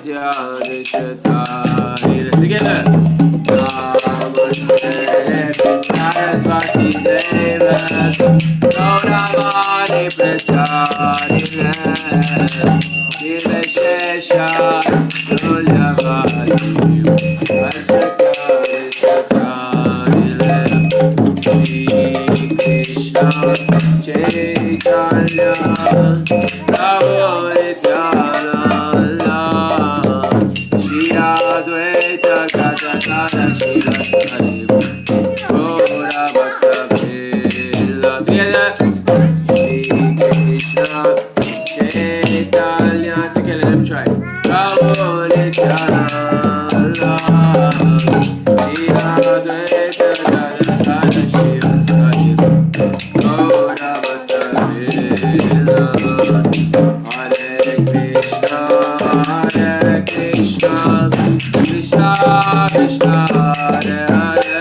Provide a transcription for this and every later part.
Together. Namaste Saraswati Deva Gauravani Pracharine Nirvishesha Nulyavadi Asakari Sakarine Shri Krishna Chaitanya Prabhu Nityananda Shri Advaita Gadadhara Shivasari Gaura Bhakta Vrila. Together. Shri Krishna Chaitanya. Together, let me try. Prabhu Nityananda Shri Advaita Gadadhara Shivasari Gaura Bhakta Vrila. Hare Krishna Hare Krishna Krishna Krishna Hare Hare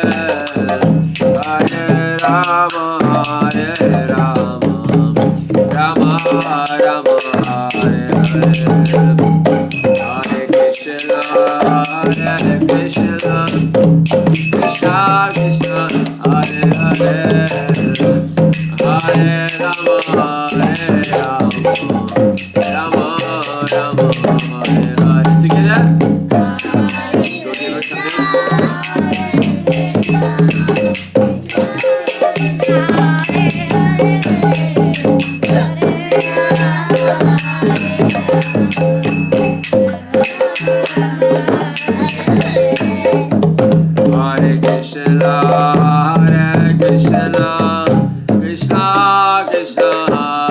Hare Rama Hare Rama Rama Rama Hare Hare Hare Krishna Hare Krishna Krishna Krishna Hare Hare Hare Rama Hare Rama Rama Rama Hare Hare. Together. Hare Krishna, Hare Krishna, Krishna Krishna,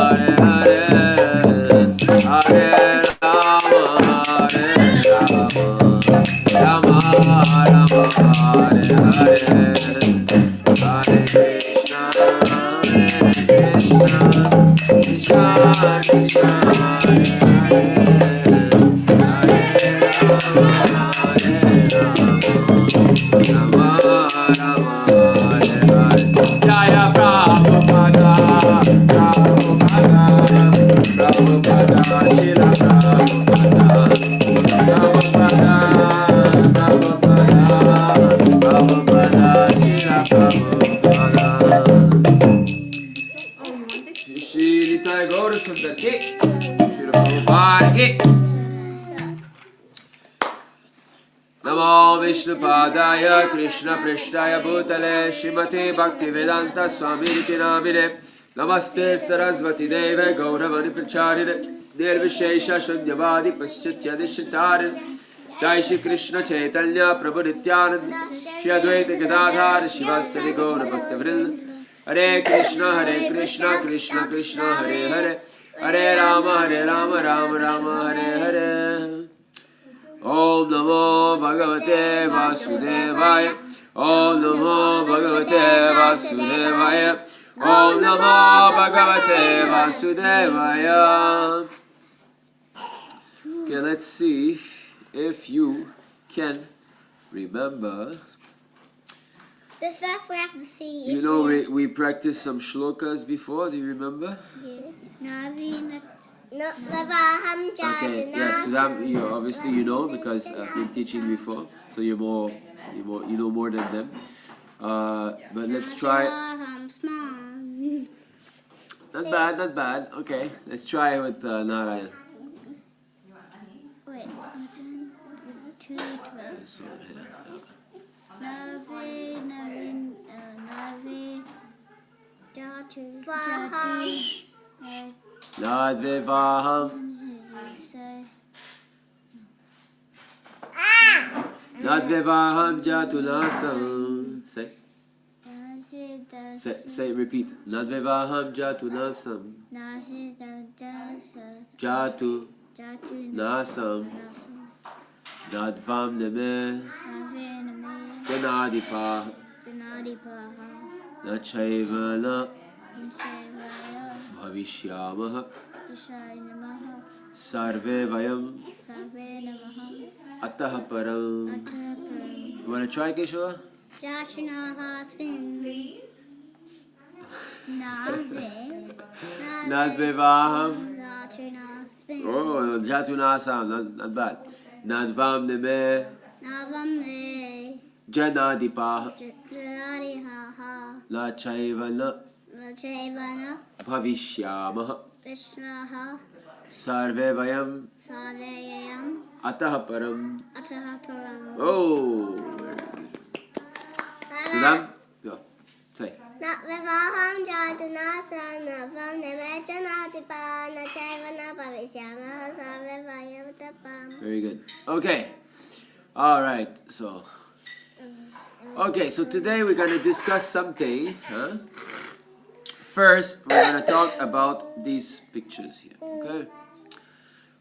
Hare Hare, Hare Rama, Hare Rama, Rama Rama, Hare Hare, Hare Krishna, Hare Krishna, Krishna Krishna, Hare Hare, Hare Rama, Hare Rama, Rama Hare Hare. Jaya Prabhupada, Prabhupada, Prabhupada, Shila Prabhupada, Prabhupada, Prabhupada, Prabhupada, Shila Prabhupada. Shri Nitai Gaura Sundar ki, Shri Prabhupada ki. Namo Vishnupadaya Krishna Prishtaya Bhutale Srimate Bhaktivedanta Swami Niti Namine Namaste Saraswati Deve Gauravani Pracharine Nirvishesha Shunyavadi Paschitya Dishitarin Jai Shri Krishna Chaitanya Prabhu Nityananda Shri Advaita Gadadhara Shivasari Gaura Bhakta Vrila. Hare Krishna Krishna Krishna Hare Hare Hare Rama Rama Rama Hare Hare. Om Namo Bhagavate Vasudevaya. Om Namo Bhagavate Vasudevaya. Om Namo Bhagavate Vasudevaya. Okay, let's see if you can remember. But first we have to see. You know, we practiced some shlokas before. Do you remember? Yes. Okay, yes. So that obviously you know because I've been teaching before, so you know more than them. But let's try. Not bad. Okay, let's try with Narayan. Wait, 2:12. This one here. Nadvivaham Nadvivaham Jatunasam. Say, repeat. Nadvivaham Jatunasam. Jatunasam. Nadvam Neme Janadipaha Nachayvana Bhavishyamaha Sarve Vayam Ataha Param. You want to try, Keshava? Nadvivaham. Oh, Jatunasam, not bad. Nadvam neme Navam me. janadipah Jari ha ha. la chaivana Vachevana. bhavishyamah Krishna ha. sarve vayam Sadeyam. atah param. Atahaparam. Oh, so then, go. Say. Navaham Jadana Navam Nevajana na Chaivana Bhavishyama Sarvevayam Tapam. Very good. Okay. All right. So. Okay. So today we're gonna discuss something. Huh? First, we're gonna talk about these pictures here. Okay.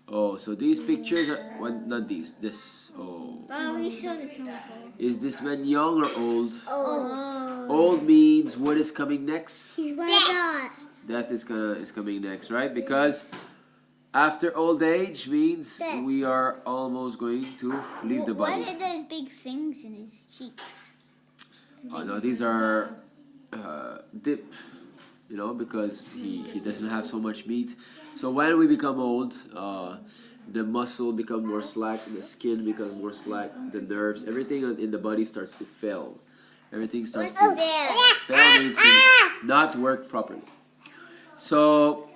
Oh, so these pictures are not these. This. Oh. Oh, we saw this one before. Is this man young or old? Oh. Old means what is coming next? He's like that. Death is coming next, right? Because after old age means Death. we are almost going to leave the body. What are those big things in his cheeks? Oh no, these are dip, because he doesn't have so much meat. So when we become old, the muscle become more slack, the skin becomes more slack, the nerves, everything in the body starts to fail. Everything starts to fail means to not work properly. So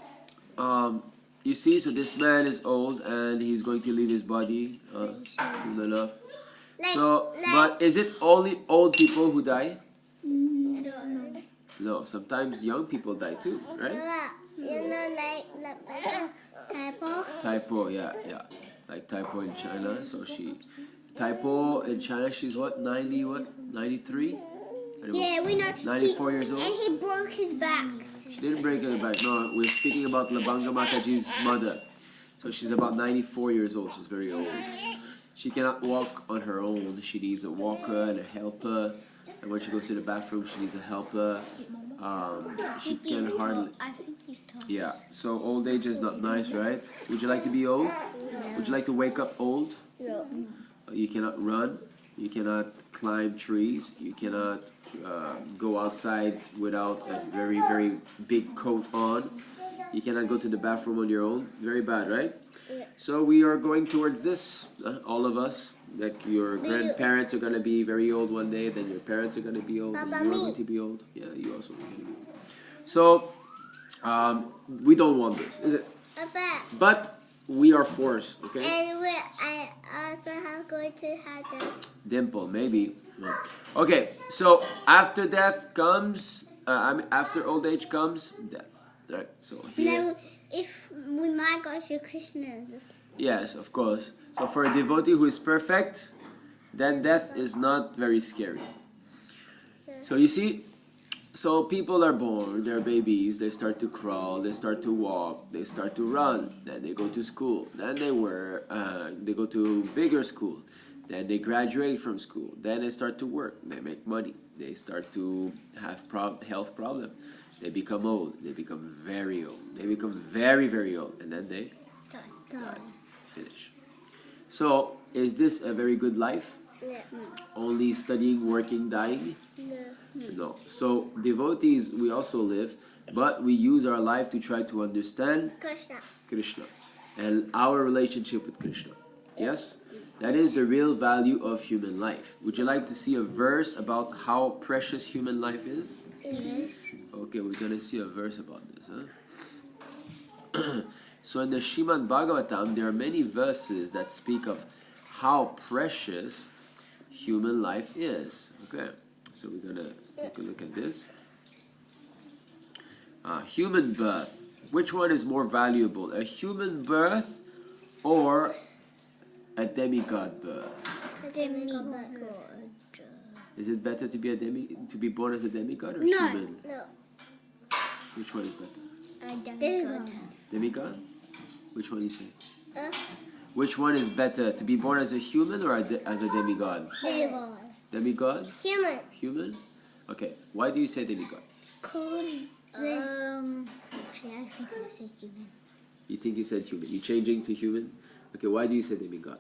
you see, so this man is old and he's going to leave his body soon enough. So, but is it only old people who die? No, sometimes young people die too, right? Typo. Typo, yeah. Like Typo in China. So Typo in China, she's what, 93? Yeah, we know. 94 years old? And he broke his back. She didn't break her back. No, we're speaking about Labanga Mataji's mother. So she's about 94 years old. She's very old. She cannot walk on her own. She needs a walker and a helper. And when she goes to the bathroom, she needs a helper. She can hardly... I think he's tall. Yeah, so old age is not nice, right? Would you like to be old? Would you like to wake up old? No. You cannot run. You cannot climb trees. You cannot go outside without a very, very big coat on. You cannot go to the bathroom on your own. Very bad, right? Yeah. So we are going towards this, all of us. Like your grandparents are going to be very old one day, then your parents are going to be old, and you're going to be old. Yeah, you also going to be old. So we don't want this, is it? But we are forced, okay? And I also have going to have the Dimple, maybe. No. Okay, so after death comes, after old age comes death. Right, so here. Then if we might go to Krishna. Yes, of course. So for a devotee who is perfect, then death is not very scary. So you see, so people are born, they're babies, they start to crawl, they start to walk, they start to run, then they go to school, then they go to bigger school, then they graduate from school, then they start to work, they make money, they start to have health problems, they become old, they become very old, they become very, very old, and then they die. Finish. So, is this a very good life? No. Only studying, working, dying? No. No. So, devotees, we also live, but we use our life to try to understand Krishna and our relationship with Krishna. Yes? That is the real value of human life. Would you like to see a verse about how precious human life is? Yes. Okay, we're going to see a verse about this, huh? So in the Srimad Bhagavatam, there are many verses that speak of how precious human life is. Okay, so we're going to take a look at this. Human birth. Which one is more valuable? A human birth or a demigod birth? A demigod. Is it better to be born as a demigod or No. human? No. Which one is better? A demigod. Demigod? Which one do you say? Which one is better, to be born as a human or as a demigod? Demigod. Demigod? Human. Human? Okay, why do you say demigod? Actually, I think I say human. You think you said human. You changing to human? Okay, why do you say demigod?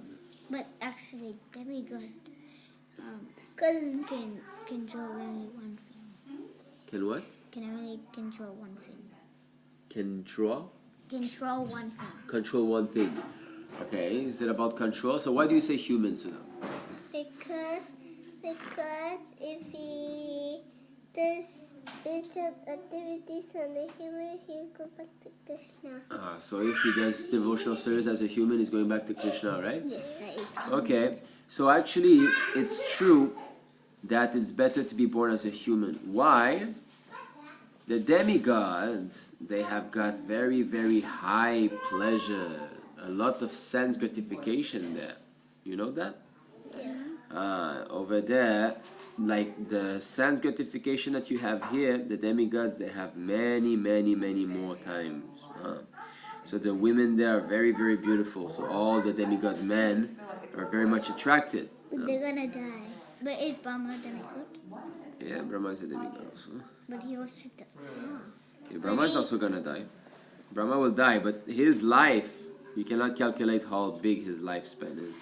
But actually, demigod. Because it can control only one thing. Can what? Can only control one thing. Control? Control one thing. Control one thing. Okay, is it about control? So why do you say humans to them? Because if he does spiritual activities on the human, he'll go back to Krishna. So if he does devotional service as a human, he's going back to Krishna, right? Yes, Okay, so actually it's true that it's better to be born as a human. Why? The demigods, they have got very, very high pleasure, a lot of sense gratification there. You know that? Yeah. Over there, like the sense gratification that you have here, the demigods, they have many, many, many more times. So the women there are very, very beautiful. So all the demigod men are very much attracted. But they're gonna die. But is Brahma a demigod? Yeah, Brahma is a demigod also. But he also died. Okay, Brahma is also gonna die. Brahma will die, but his life, you cannot calculate how big his lifespan is.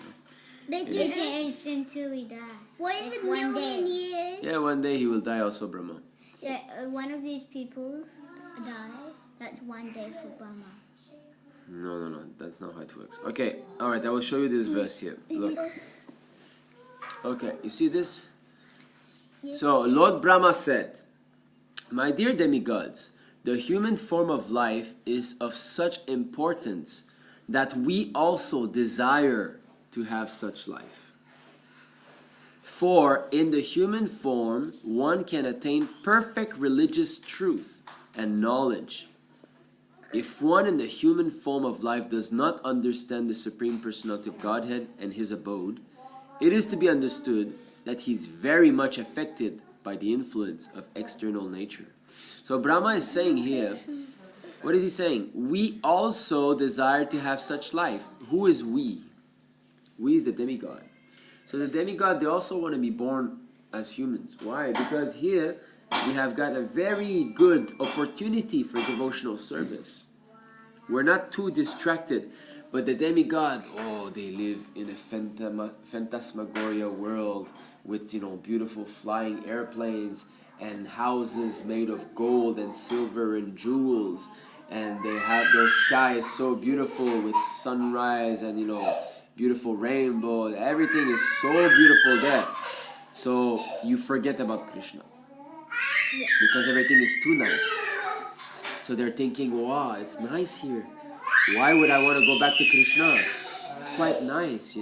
But Yes. it's until we die. What is it, 1 million years? Yeah, one day he will die also, Brahma. So one of these people die. That's 1 day for Brahma. No, that's not how it works. Okay, alright, I will show you this verse here. Look. Okay, you see this? Yes. So, Lord Brahma said, "My dear demigods, the human form of life is of such importance that we also desire to have such life. For in the human form, one can attain perfect religious truth and knowledge. If one in the human form of life does not understand the Supreme Personality of Godhead and His abode, it is to be understood that he is very much affected by the influence of external nature." So Brahma is saying here, what is he saying? We also desire to have such life. Who is we? We is the demigod. So the demigod, they also want to be born as humans. Why? Because here we have got a very good opportunity for devotional service. We're not too distracted. But the demigod, oh, they live in a phantasmagoria world with, beautiful flying airplanes and houses made of gold and silver and jewels. And they have their sky is so beautiful with sunrise and, beautiful rainbow. Everything is so beautiful there. So you forget about Krishna. Because everything is too nice. So they're thinking, wow, it's nice here. Why would I want to go back to Krishna? It's quite nice,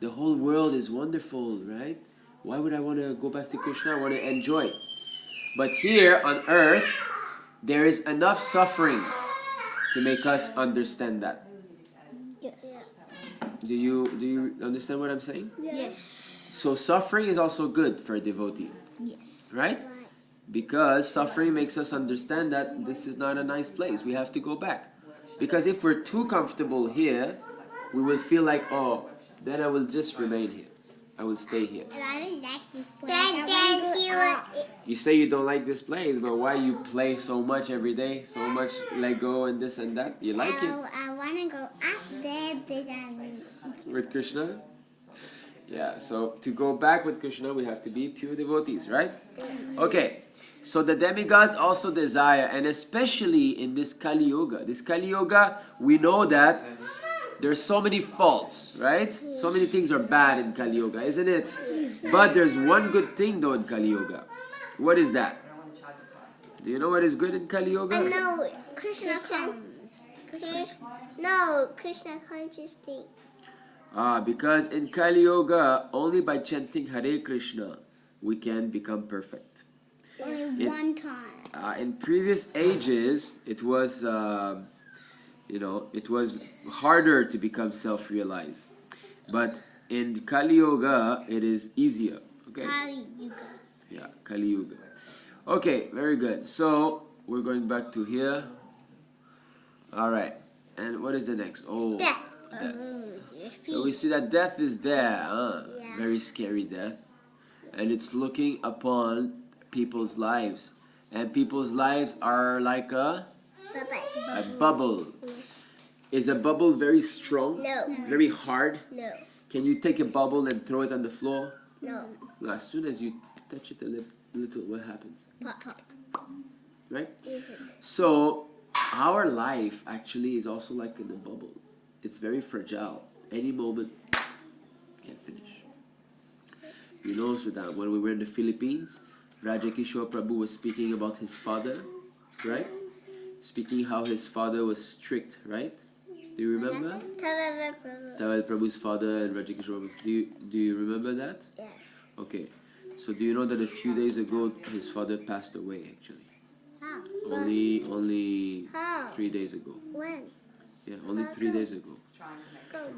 The whole world is wonderful, right? Why would I want to go back to Krishna? I want to enjoy. But here on earth, there is enough suffering to make us understand that. Yes. Do you understand what I'm saying? Yes. So suffering is also good for a devotee, Yes. right? Because suffering makes us understand that this is not a nice place. We have to go back. Because if we're too comfortable here, we will feel like, oh, then I will just remain here. I will stay here. And I don't like this place. You say you don't like this place, but why you play so much every day? So much Lego and this and that? You like it? I want to go up there, but With Krishna? Yeah, so to go back with Krishna, we have to be pure devotees, right? Okay, so the demigods also desire, and especially in this Kali Yuga. This Kali Yuga, we know that there's so many faults, right? So many things are bad in Kali Yuga, isn't it? But there's one good thing though in Kali Yuga. What is that? Do you know what is good in Kali Yuga? no, Krishna comes. Krishna Conscious thing. Because in Kali Yuga, only by chanting Hare Krishna, we can become perfect. Only one time. In previous ages, it was, it was harder to become self-realized. But in Kali Yuga, it is easier. Okay. Kali Yuga. Yeah, Kali Yuga. Okay, very good. So we're going back to here. All right. And what is the next? Oh, Death. death. So we see that death is there. Yeah. Very scary death. And it's looking upon people's lives. And people's lives are like a bubble. Is a bubble very strong? No. Very hard? No. Can you take a bubble and throw it on the floor? No. As soon as you touch it a little, what happens? Pop. Right? So our life actually is also like in a bubble. it's very fragile. Any moment can finish. You know, Sudhan, when we were in the Philippines, Raja Kishore Prabhu was speaking about his father, right? Speaking how his father was strict, right? Do you remember? Tavel Prabhu's father and Raja Kishore Prabhu. Do you remember that? Yes. Okay. So do you know that a few days ago his father passed away actually? How? Only How? 3 days ago. When? Yeah, only 3 days ago.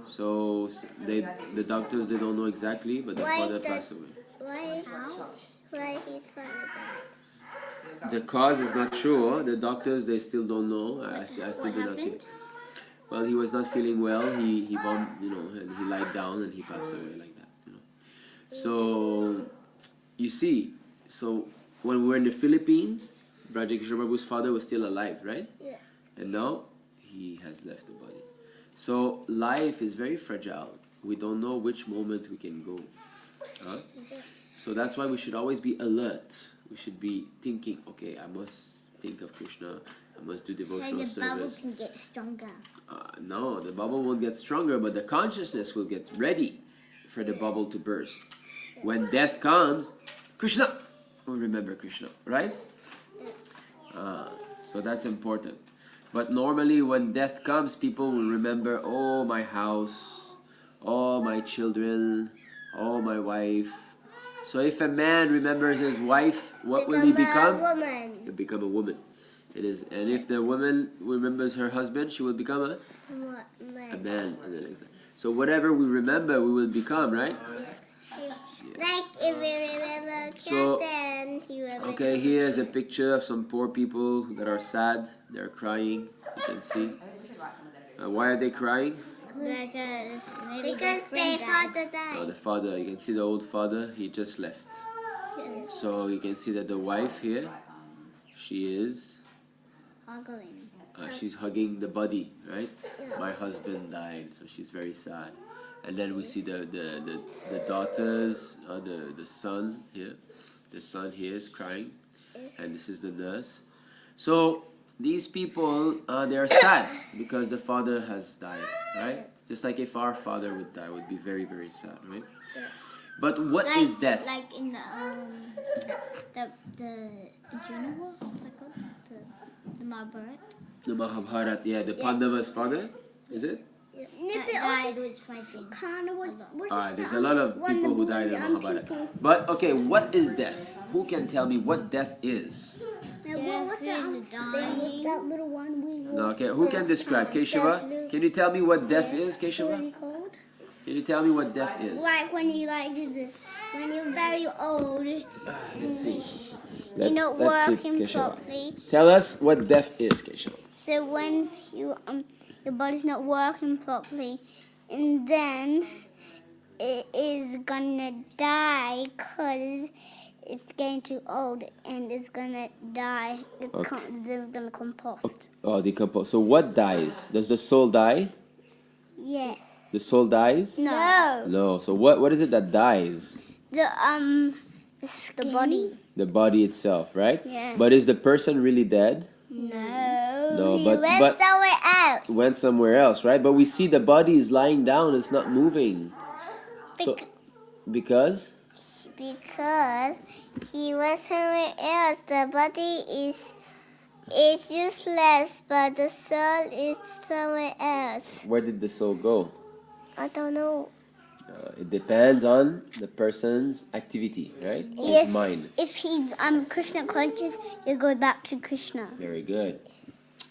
So the doctors, they don't know exactly, but the father passed away. Why his father died? The cause is not sure. The doctors, they still don't know. I still do not know. Well, he was not feeling well. He and he lied down and he passed away like that. So you see, so when we were in the Philippines, Raja Kishore Prabhu's father was still alive, right? Yes. And now he has left the body. So life is very fragile. We don't know which moment we can go. Huh? So that's why we should always be alert. We should be thinking, okay, I must think of Krishna. I must do devotional So the bubble service. can get stronger. No, the bubble won't get stronger, but the consciousness will get ready for the bubble to burst. When death comes, Krishna will remember Krishna, right? So that's important. But normally when death comes, people will remember, oh, my house, oh, my children, oh, my wife. So if a man remembers his wife, what will he become? A woman. He'll become a woman. It is, and if the woman remembers her husband, she will become a man. So whatever we remember, we will become, right? Like if we remember Captain, he will become. Okay, here's a picture of some poor people that are sad. They're crying. You can see. Why are they crying? Because their father died. The father. You can see the old father. He just left. So you can see that the wife here, she is. She's hugging the body, right? My husband died, so she's very sad. And then we see the daughters, the son here. The son here is crying, and this is the nurse. So these people, they are sad because the father has died, right? Just like if our father would die, would be very, very sad, right? But what is death? Like in the general, what's that called? The Mahabharata. The Mahabharata, yeah, the Pandava's father, is it? Died was fighting. There's a lot of people who died in the Mahabharata. But okay, what is death? Who can tell me what death is? What that little one we No, okay, who can describe? Keshava, can you tell me what death is, Keshava? Can you tell me what death is? Like when you do this, when you're very old, Let's see. you're not working properly. Tell us what death is, Keshava. So when you your body's not working properly, and then it is gonna die because it's getting too old and it's gonna die. It's gonna compost. Oh, decompose. So what dies? Does the soul die? Yes. The soul dies? No. No. So what is it that dies? The body. The body itself, right? Yeah. But is the person really dead? No. He went somewhere else. Went somewhere else, right? But we see the body is lying down, it's not moving. So, because he went somewhere else. The body is useless, but the soul is somewhere else. Where did the soul go? I don't know. It depends on the person's activity, right? Yes. His mind. If he's Krishna conscious, you go back to Krishna. Very good.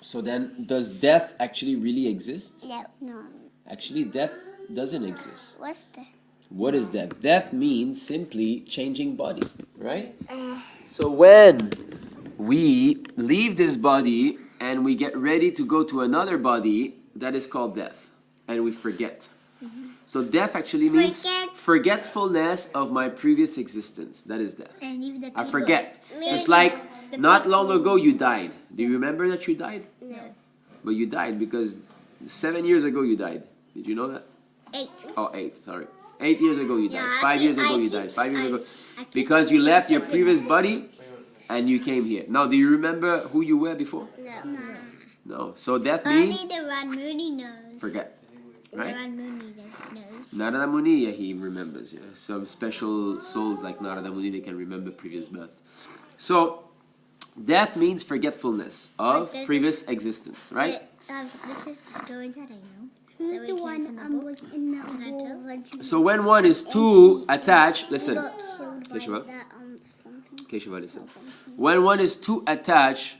So then, does death actually really exist? No. Actually, death doesn't exist. What's that? What is death? Death means simply changing body, right? So when we leave this body and we get ready to go to another body, that is called death. And we forget. So death actually means forgetfulness of my previous existence. That is death. And even the I forget. Me- It's like not long ago you died. Do you remember that you died? No. But you died because 7 years ago you died. Did you know that? 8. Oh, 8, sorry. 8 years ago you died. Yeah, 5 years ago you died. 5 years ago. Because you left your previous body and you came here. Now, do you remember who you were before? No. No. So death Only means the one Moody knows. forget. right? Narada Muni knows. Narada Muni, yeah, he remembers. Yeah, some special souls like Narada Muni, they can remember previous birth. So, death means forgetfulness of previous existence, right? This is the story that I know. Who's the one was in the war? So when one is too attached, listen. Got killed by Keshava? that something. Keshava, listen. When one is too attached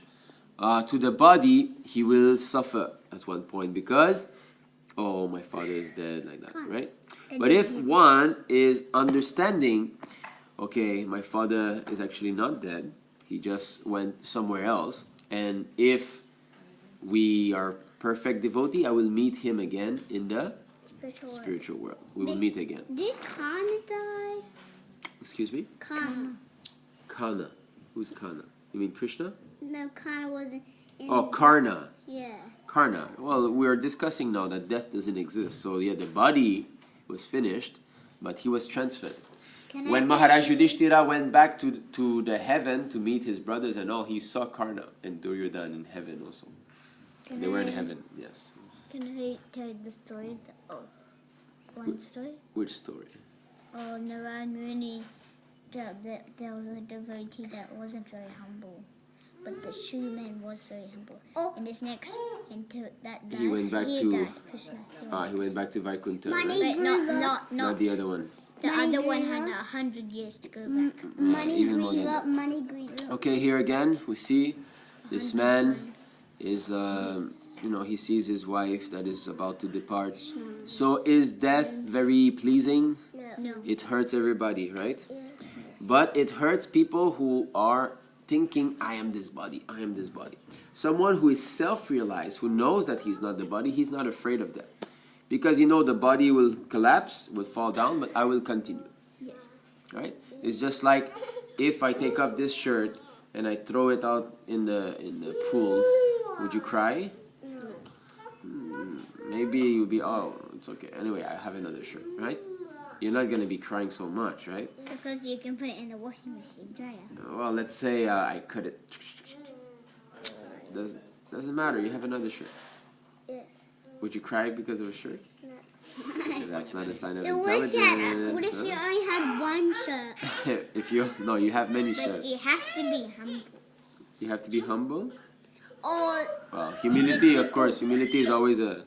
to the body, he will suffer at one point because, oh, my father is dead, like that, right? But if one is understanding, okay, my father is actually not dead, he just went somewhere else, and if we are perfect devotee, I will meet him again in the spiritual world. We will meet again. Did Kana die? Excuse me? Kana. Kana. Who's Kana? You mean Krishna? No, Kana wasn't in Oh, Kṛṣṇa. Yeah. Kṛṣṇa. Well, we are discussing now that death doesn't exist. So yeah, the body was finished, but he was transferred. When Maharaj Yudhishthira went back to the heaven to meet his brothers and all, he saw Kṛṣṇa and Duryodhana in heaven also. They were in heaven, yes. Can I tell you the story? One story? Which story? Oh, Narada Muni, there was a devotee that wasn't very humble, but the Shuman was very humble. And his next, into that He went back to died, Krishna. he went back to Vaikuntha, Money right? But Not the other one. The other one had 100 years to go back. Even more than that. Money grew up. Okay, here again we see this man is he sees his wife that is about to depart. So is death very pleasing? No. It hurts everybody, right? But it hurts people who are thinking, I am this body, I am this body. Someone who is self-realized, who knows that he's not the body, he's not afraid of death. Because the body will collapse, will fall down, but I will continue. Yes. Right? It's just like if I take off this shirt and I throw it out in the pool, would you cry? No. Maybe you'll be, oh, it's okay. Anyway, I have another shirt, right? You're not going to be crying so much, right? Because you can put it in the washing machine dryer. Well, let's say I cut it. Doesn't matter. You have another shirt. Yes. Would you cry because of a shirt? No. That's not a sign of What if intelligence. you only had one shirt? You have many But shirts. you have to be humble. You have to be humble. Or Well, humility, of course. Humility is always a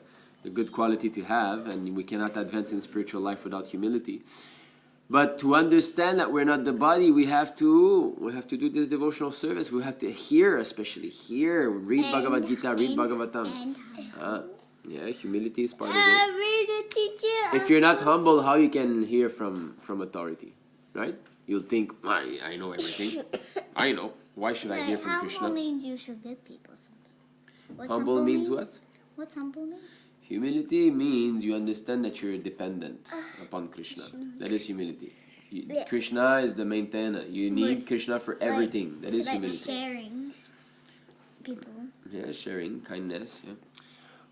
good quality to have, and we cannot advance in spiritual life without humility. But to understand that we're not the body, we have to do this devotional service. We have to especially hear, read Bhagavad Gita, read Bhagavatam. Yeah, humility is part of it. read the teacher. If you're not humble, how you can hear from authority, right? You'll think, I know everything. I know. Why should I hear from Krishna? Humble means you should give people something. What's Humble means mean? what? What's humble mean? Humility means you understand that you're dependent upon Krishna. That is humility. Krishna is the maintainer. You need Krishna for everything. That is humility. Sharing people. Yeah, sharing, kindness. Yeah.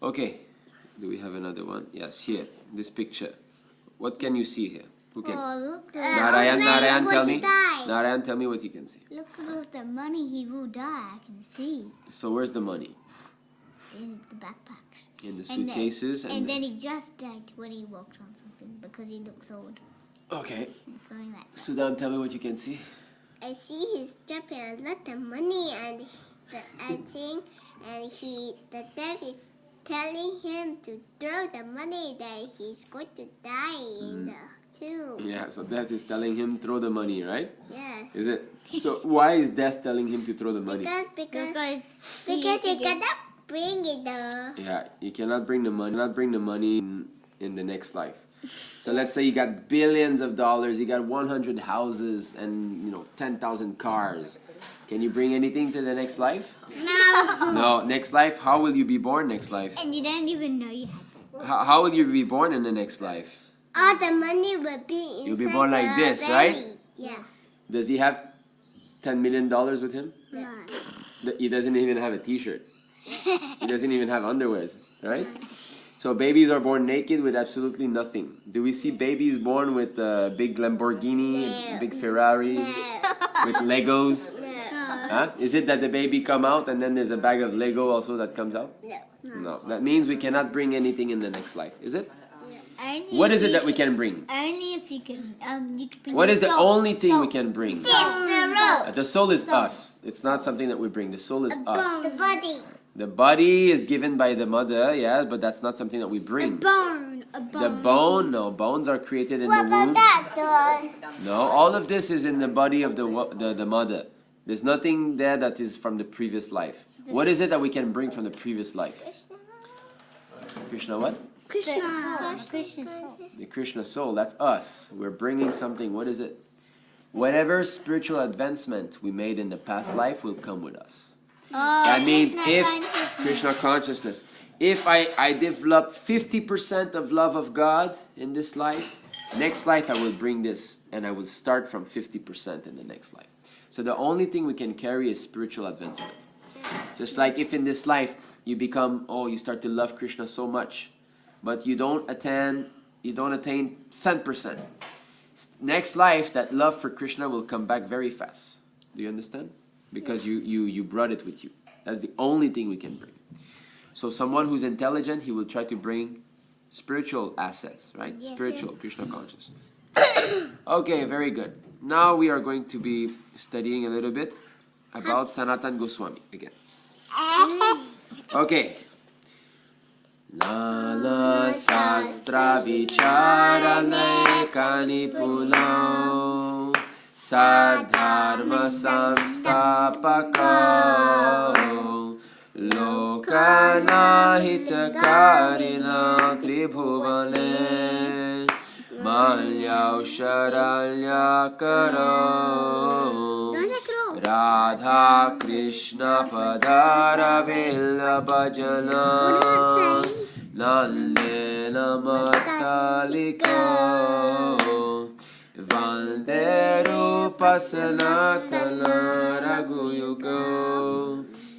Okay. Do we have another one? Yes, here. This picture. What can you see here? Who can? Oh, look. Narayan, tell me. Narayan, tell me what you can see. Look at the money he will die. I can see. So where's the money? In the backpacks. In the suitcases And then he just died when he walked on something because he looks old. Okay. Something like that. Sudan, tell me what you can see. I see he's dropping a lot of money and the dev is telling him to throw the money that he's going to die in the tomb. Yeah, so death is telling him throw the money, right? Yes. Is it? So why is death telling him to throw the money? Because he cannot bring it though. Yeah, you cannot bring the money in the next life. So let's say you got billions of dollars, you got 100 houses and 10,000 cars. Can you bring anything to the next life? No. No, next life, how will you be born next life? And you don't even know you had that. How will you be born in the next life? All the money will be inside. You'll be born like this, belly. right? Yes. Does he have $10 million with him? No. He doesn't even have a t-shirt. He doesn't even have underwears, right? So babies are born naked with absolutely nothing. Do we see babies born with a big Lamborghini, big Ferrari, with Legos? Huh? Is it that the baby come out and then there's a bag of Lego also that comes out? No. No. That means we cannot bring anything in the next life, is it? What is it that we can bring? Only if you can bring What is the soul. only thing we can bring? It's the rope. The soul is us. It's not something that we bring. The soul is us. The body. The body is given by the mother, yeah, but that's not something that we bring. Bone. The bone, no. Bones are created in What the about womb. that? No, all of this is in the body of the mother. There's nothing there that is from the previous life. What is it that we can bring from the previous life? Krishna what? Krishna soul. The Krishna soul, that's us. We're bringing something. What is it? Whatever spiritual advancement we made in the past life will come with us. That means if Krishna consciousness, if I develop 50% of love of God in this life, next life I will bring this and I will start from 50% in the next life. So the only thing we can carry is spiritual advancement. Just like if in this life you become, you start to love Krishna so much, but you don't attain 10%. Next life, that love for Krishna will come back very fast. Do you understand? Because you brought it with you. That's the only thing we can bring. So someone who's intelligent, he will try to bring spiritual assets, right? Yes. Spiritual, Krishna Conscious. Okay, very good. Now we are going to be studying a little bit about Sanatan Goswami again. Okay. Nala Shastra Vichara Lekani Pulau Sadharma Samstapako Lokana Hitakarina Tribhuvane Malyau Sharalya Karo Radha Krishna Padara Villa Bhajana Nandena Mataliko Vande Rupa Sanatana Raghuyugo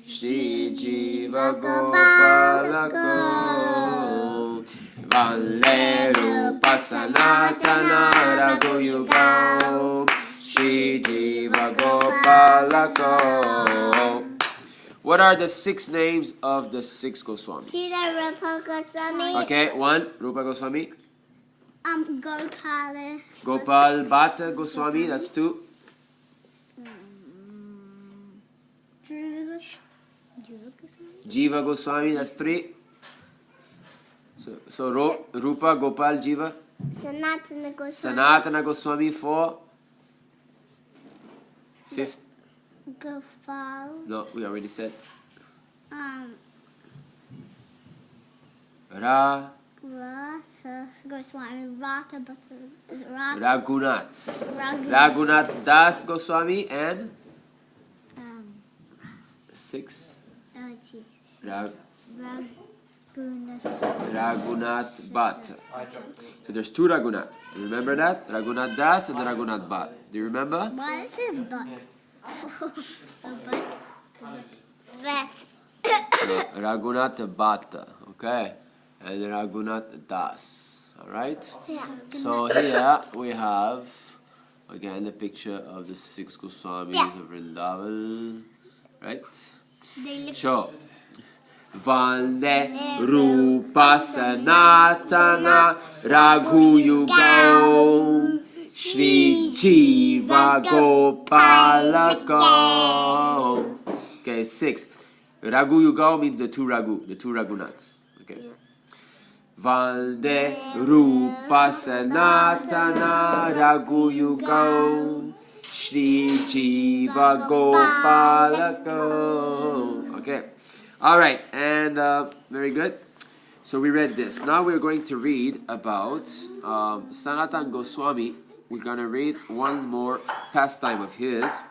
Shri Jiva Gopalako Vande Rupa Sanatana Raghuyugo Shri Jiva Gopalako. What are the 6 names of the 6 Goswamis? Rupa Goswami. Okay, 1, Rupa Goswami. Gopal Bhatta Goswami, that's 2. Jiva Goswami, that's 3. So Rupa, Gopal, Jiva. Sanatana Goswami, 4. 5th. Gopal. No, we already said. Goswami, Raghunath Das Goswami and 6. Raghunath Bhatt. So there's 2 Raghunath. You remember that? Raghunath Das and Raghunath Bhatt. Do you remember? What is his butt? Raghunath Bhatta. Okay. And Raghunath Das. Alright? Yeah. So here we have again the picture of the 6 Goswamis of Vrindavan. Right? So Vande Rupa Sanatana Raghuyugo Shri Jiva Gopalako. Okay, 6. Raghuyugo means the 2 Raghunaths. Okay. Vande Rupa Sanatana Raghuyugo Shri Jiva Gopalako. Okay. Alright, and very good. So we read this. Now we're going to read about Sanatan Goswami. We're going to read one more pastime of his.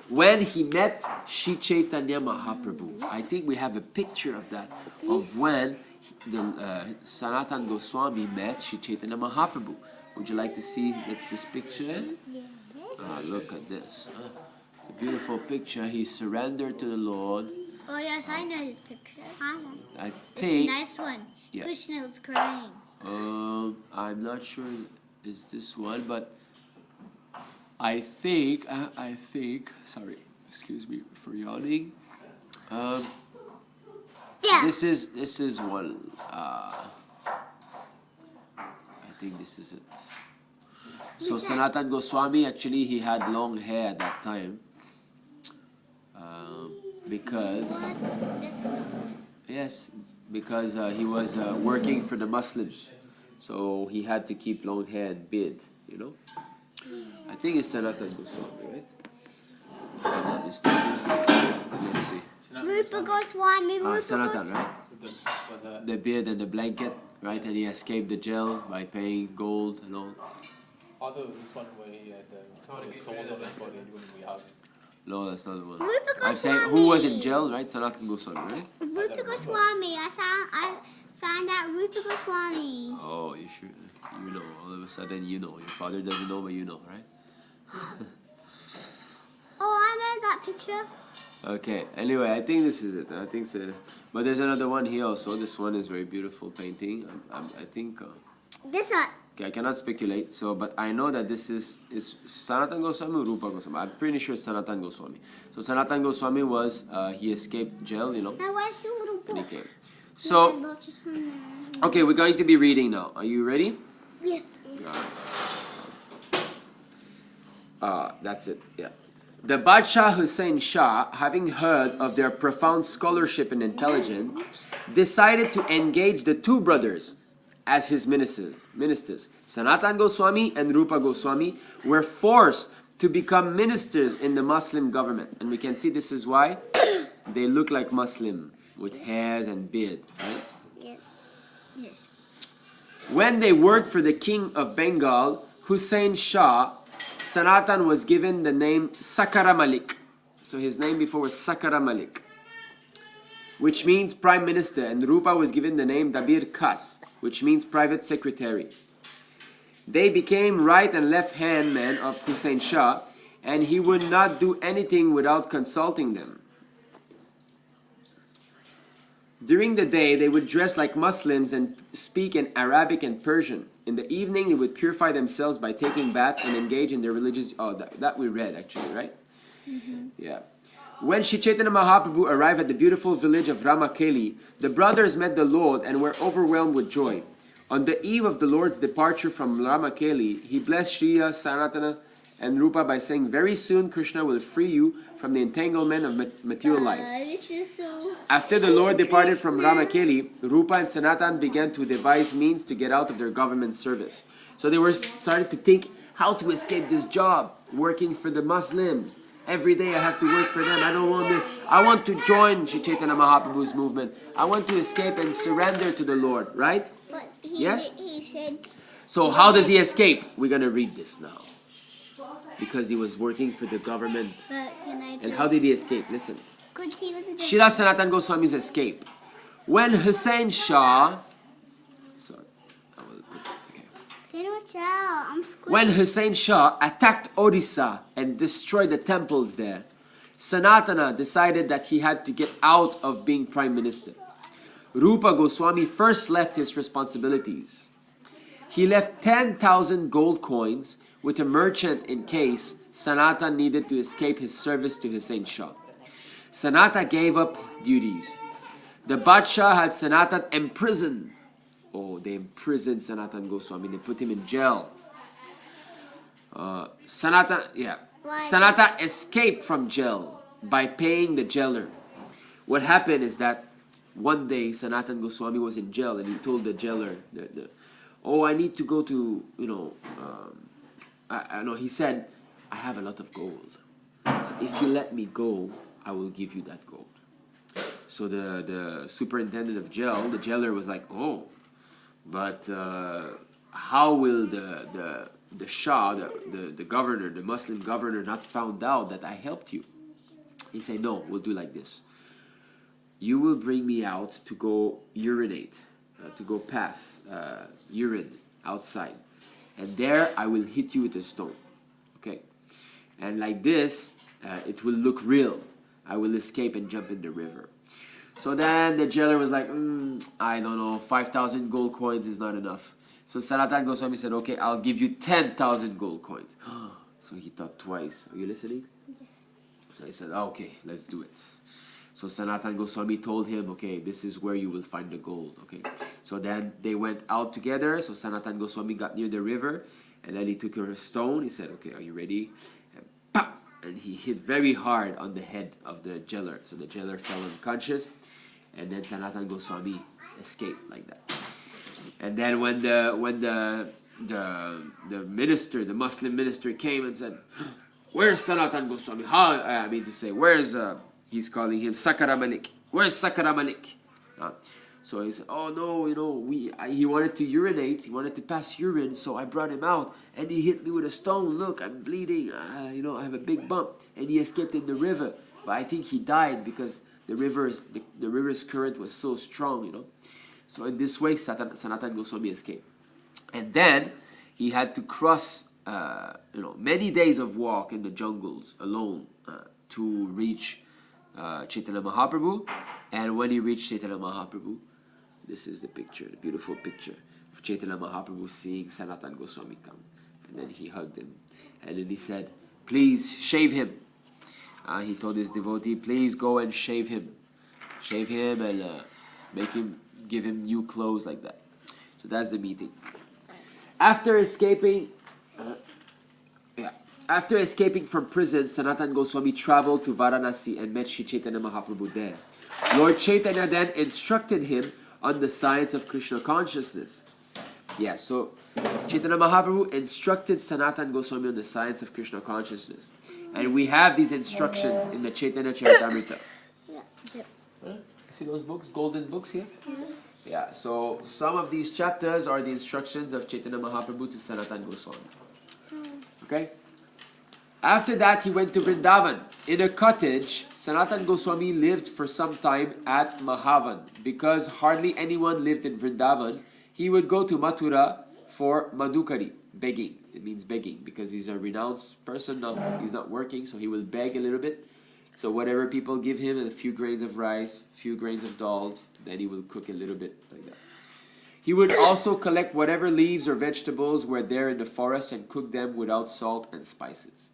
When he met Shri Chaitanya Mahaprabhu. I think we have a picture of that, of when Sanatan Goswami met Shri Chaitanya Mahaprabhu. Would you like to see this picture? Look at this. It's a beautiful picture. He surrendered to the Lord. Oh yes, I know this picture. I think it's a nice one. Yeah. Krishna was crying. I'm not sure it's this one, but I think. Sorry, excuse me for yawning. Yeah. This is one. think this is it. So Sanatan Goswami, actually he had long hair at that time. Because he was working for the Muslims, so he had to keep long hair and beard, you know. I think it's Sanatan Goswami, right? If I'm not mistaken. Let's see. Rupa Goswami, Sanatan, right? The beard and the blanket, right? And he escaped the jail by paying gold and all. Although this one where he had the souls on his body when we hugged. No, that's not the one. Rupa I'm saying who was in jail, right? Sanatan Goswami, right? Rupa Goswami. I found out Rupa Goswami. Oh, you sure? You know, all of a sudden you know. Your father doesn't know, but you know, right? Oh, I know that picture. Okay, anyway, I think this is it. I think so. But there's another one here also. This one is very beautiful painting. I think... This one. Okay, I cannot speculate, so, but I know that this is Sanatan Goswami or Rupa Goswami. I'm pretty sure it's Sanatan Goswami. So Sanatan Goswami was, he escaped jail, you know. Now where's the little book? And he came. So, okay, we're going to be reading now. Are you ready? Yeah. That's it, yeah. The Badshah Hussain Shah, having heard of their profound scholarship and intelligence, decided to engage the two brothers as his ministers. Sanatan Goswami and Rupa Goswami were forced to become ministers in the Muslim government. And we can see this is why they look like Muslim with hairs and beard, right? Yes. When they worked for the king of Bengal, Hussain Shah, Sanatan was given the name Sakara Malik. So his name before was Sakara Malik, which means prime minister, and Rupa was given the name Dabir Khas, which means private secretary. They became right and left hand men of Hussain Shah, and he would not do anything without consulting them. During the day, they would dress like Muslims and speak in Arabic and Persian. In the evening, they would purify themselves by taking bath and engage in their religious... Oh, that we read actually, right? Mm-hmm. Yeah. When Sri Chaitanya Mahaprabhu arrived at the beautiful village of Ramakeli, the brothers met the Lord and were overwhelmed with joy. On the eve of the Lord's departure from Ramakeli, he blessed Shriya, Sanatana, and Rupa by saying, "Very soon Krishna will free you from the entanglement of material life." This is so... After the Lord departed from Ramakeli, Rupa and Sanatan began to devise means to get out of their government service. So they were starting to think how to escape this job, working for the Muslims. Every day I have to work for them. I don't want this. I want to join Sri Chaitanya Mahaprabhu's movement. I want to escape and surrender to the Lord, right? But Yes? He said... So how does he escape? We're going to read this now. Because he was working for the government. But can I And how did he escape? Listen. Could he with the... Srila Sanatan Goswami's escape. When Hussain Shah... Sorry. I will put... Okay. Can you watch out? I'm squeezing. When Hussain Shah attacked Odisha and destroyed the temples there, Sanatana decided that he had to get out of being prime minister. Rupa Goswami first left his responsibilities. He left 10,000 gold coins with a merchant in case Sanatan needed to escape his service to Hussain Shah. Sanata gave up duties. The Badshah had Sanatan imprisoned. Oh, they imprisoned Sanatan Goswami. They put him in jail. Sanata escaped from jail by paying the jailer. What happened is that one day Sanatan Goswami was in jail and he told the jailer, "Oh, I need to go to, he said, I have a lot of gold. So if you let me go, I will give you that gold." So the superintendent of jail, the jailer was like, "Oh, but how will the Shah, the governor, the Muslim governor not found out that I helped you?" He said, "No, we'll do like this. You will bring me out to go urinate, to go pass urine outside. And there I will hit you with a stone. Okay? And like this, it will look real. I will escape and jump in the river." So then the jailer was like, I don't know, 5,000 gold coins is not enough. So Sanatan Goswami said, "Okay, I'll give you 10,000 gold coins." So he thought twice. Are you listening? Yes. So he said, "Okay, let's do it." So Sanatan Goswami told him, okay, this is where you will find the gold. Okay, so then they went out together. So Sanatan Goswami got near the river, and then he took a stone. He said, okay, are you ready? And pop! And he hit very hard on the head of the jailer. So the jailer fell unconscious, and then Sanatan Goswami escaped like that. And then when the minister, the Muslim minister, came and said, "Where's Sanatan Goswami? Where's he's calling him Sakara Malik? Where's Sakara Malik?" So he said, "Oh no, he wanted to urinate. He wanted to pass urine. So I brought him out, and he hit me with a stone. Look, I'm bleeding. I have a big bump." And he escaped in the river, but I think he died because the river's current was so strong. So in this way, Sanatan Goswami escaped. And then he had to cross, many days of walk in the jungles alone to reach Chaitanya Mahaprabhu. And when he reached Chaitanya Mahaprabhu, this is the picture, the beautiful picture of Chaitanya Mahaprabhu seeing Sanatan Goswami come. And then he hugged him. And then he said, "Please shave him." He told his devotee, "Please go and shave him. Shave him and give him new clothes," like that. So that's the meeting. After escaping from prison, Sanatan Goswami traveled to Varanasi and met Shri Chaitanya Mahaprabhu there. Lord Chaitanya then instructed him on the science of Krishna consciousness. So Chaitanya Mahaprabhu instructed Sanatan Goswami on the science of Krishna consciousness. And we have these instructions in the Chaitanya Charitamrita. See those books, golden books here? So some of these chapters are the instructions of Chaitanya Mahaprabhu to Sanatan Goswami. Okay? After that, he went to Vrindavan. In a cottage, Sanatan Goswami lived for some time at Mahavan. Because hardly anyone lived in Vrindavan, he would go to Mathura for Madhukari, begging. It means begging, because he's a renounced person now. He's not working, so he will beg a little bit. So whatever people give him, a few grains of rice, a few grains of dals, then he will cook a little bit like that. He would also collect whatever leaves or vegetables were there in the forest and cook them without salt and spices.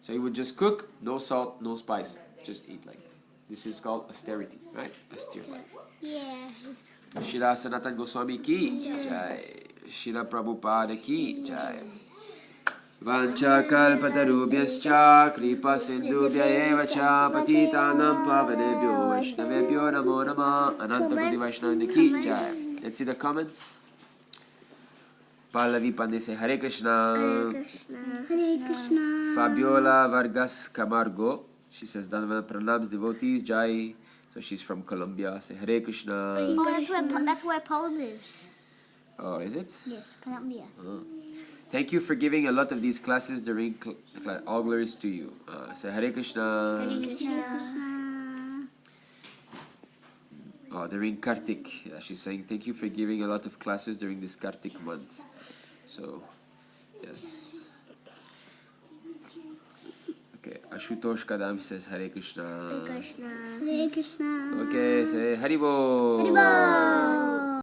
So he would just cook, no salt, no spice, just eat like that. This is called austerity, right? Austere life. Yes. Shila Sanatan Goswami ki jai. Shila Prabhupada ki jai. Vancha kalpatarubhyascha kripa sindhubhya eva cha patitanam pavanebhyo vaishnavebhyo namo namah. Ananta Koti Vaishnava ki jai. Let's see the comments. Pallavi Pandey say Hare Krishna. Hare Krishna. Hare Krishna. Fabiola Vargas Camargo, she says Dhanvan pranams devotees jai. So she's from Colombia. Say Hare Krishna. That's where Paul lives. Oh, is it? Yes, Colombia. Thank you for giving a lot of these classes during all glories to you. Say Hare Krishna. Hare Krishna. During Kartik. She's saying thank you for giving a lot of classes during this Kartik month. So, yes. Okay, Ashutosh Kadam says Hare Krishna. Hare Krishna. Hare Krishna. Okay, say Haribo. Haribo.